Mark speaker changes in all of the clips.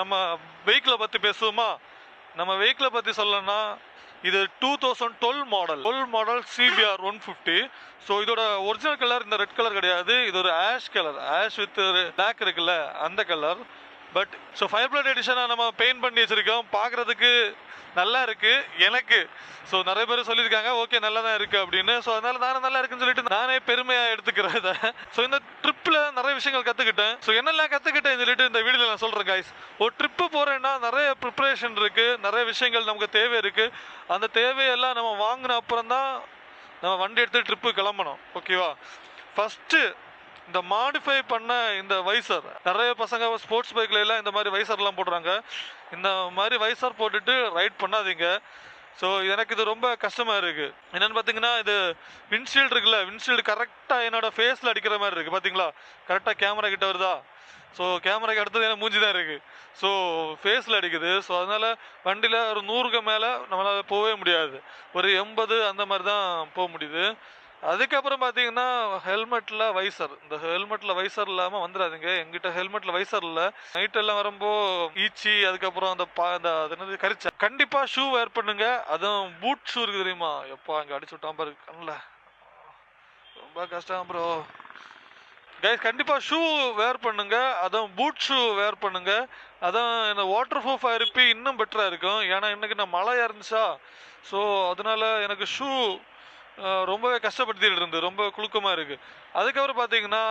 Speaker 1: நம்ம வெஹிக்கிளை பற்றி பேசுவோமா? நம்ம வெஹிக்கிளை பற்றி சொல்லணும்னா இது 2012 மாடல் CBR 150. ஸோ இதோட ஒரிஜினல் கலர் இந்த ரெட் கலர் கிடையாது, இது ஒரு ash colour, ash with black இருக்குல்ல அந்த கலர். பட் ஸோ ஃபயர் பிளட் எடிஷனாக நம்ம பெயிண்ட் பண்ணி வச்சுருக்கோம், பார்க்குறதுக்கு நல்லா இருக்குது எனக்கு. ஸோ நிறைய பேர் சொல்லியிருக்காங்க ஓகே நல்லா தான் இருக்குது அப்படின்னு. ஸோ அதனால நானும் நல்லா இருக்குன்னு சொல்லிட்டு நானே பெருமையாக எடுத்துக்கிறேன். ஸோ இந்த ட்ரிப்பில் நிறைய விஷயங்கள் கற்றுக்கிட்டேன். ஸோ என்னெல்லாம் கற்றுக்கிட்டேன்னு சொல்லிட்டு இந்த வீடியோவில் நான் சொல்கிறேன் கைஸ். ஒரு ட்ரிப்பு போகிறேன்னா நிறைய ப்ரிப்பரேஷன் இருக்குது, நிறைய விஷயங்கள் நமக்கு தேவை இருக்குது. அந்த தேவையெல்லாம் நம்ம வாங்கின அப்புறம் தான் நம்ம வண்டி எடுத்து ட்ரிப்பு கிளம்பணும், ஓகேவா? ஃபஸ்ட்டு இந்த மாடிஃபை பண்ண இந்த வைசர், நிறைய பசங்க ஸ்போர்ட்ஸ் பைக்கில் எல்லாம் இந்த மாதிரி வைசர்லாம் போடுறாங்க. இந்த மாதிரி வைசர் போட்டுட்டு ரைட் பண்ணாதீங்க. ஸோ எனக்கு இது ரொம்ப கஷ்டமாக இருக்குது. என்னென்னு பார்த்தீங்கன்னா, இது விண்ட்ஷீல்டு இருக்குல்ல, விண்ட்ஷீல்டு கரெக்டாக என்னோடய ஃபேஸில் அடிக்கிற மாதிரி இருக்குது. பார்த்தீங்களா, கரெக்டாக கேமரா கிட்ட வருதா? ஸோ கேமராக்கு அடுத்தது எனக்கு மூஞ்சி தான் இருக்குது. ஸோ ஃபேஸில் அடிக்குது. ஸோ அதனால் வண்டியில் ஒரு 100க்கு மேலே நம்மளால் போகவே முடியாது, ஒரு 80 அந்த மாதிரி தான் போக முடியுது. அதுக்கப்புறம் பார்த்தீங்கன்னா ஹெல்மெட்டில் வைசர், இந்த ஹெல்மெட்டில் வைசர் இல்லாமல் வந்துடாதீங்க. எங்கிட்ட ஹெல்மெட்டில் வைசர் இல்லை. நைட்டெல்லாம் வரும்போது ஈச்சி, அதுக்கப்புறம் அந்த அது என்னது கரிச்சா. கண்டிப்பாக ஷூ வேர் பண்ணுங்க, அதுவும் பூட் ஷூ இருக்குது தெரியுமா? எப்போ அங்கே அடிச்சு விட்டான் பாரு கண்ணில், ரொம்ப கஷ்டம் ப்ரோ. கைஸ் கண்டிப்பாக ஷூ வேர் பண்ணுங்க, அதுவும் பூட் ஷூ வேர் பண்ணுங்க. அதான் இந்த வாட்டர் ப்ரூஃபாக இருப்பி இன்னும் பெட்டராக இருக்கும். ஏன்னா இன்னைக்கு நான் மழையாக இருந்துச்சா, ஸோ அதனால எனக்கு ஷூ ரொம்பவே கஷ்டப்படுத்திட்டு இருந்து, ரொம்ப குலுக்கமாக இருக்குது. அதுக்கப்புறம் பார்த்தீங்கன்னா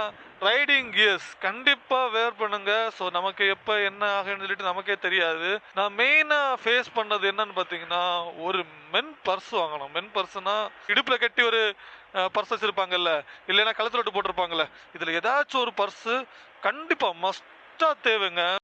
Speaker 1: ரைடிங் கியர்ஸ் கண்டிப்பாக வேர் பண்ணுங்க. ஸோ நமக்கு எப்போ என்ன ஆகுன்னு சொல்லிட்டு நமக்கே தெரியாது. நான் மெயினாக ஃபேஸ் பண்ணது என்னன்னு பார்த்தீங்கன்னா, ஒரு மென் பர்ஸ் வாங்கணும். மென் பர்ஸ்னா இடுப்பில் கட்டி ஒரு பர்ஸ் வச்சுருப்பாங்கல்ல, இல்லைன்னா கழுத்தில் விட்டு போட்டிருப்பாங்கல்ல, இதில் ஏதாச்சும் ஒரு பர்ஸு கண்டிப்பாக மஸ்ட்டாக தேவைங்க.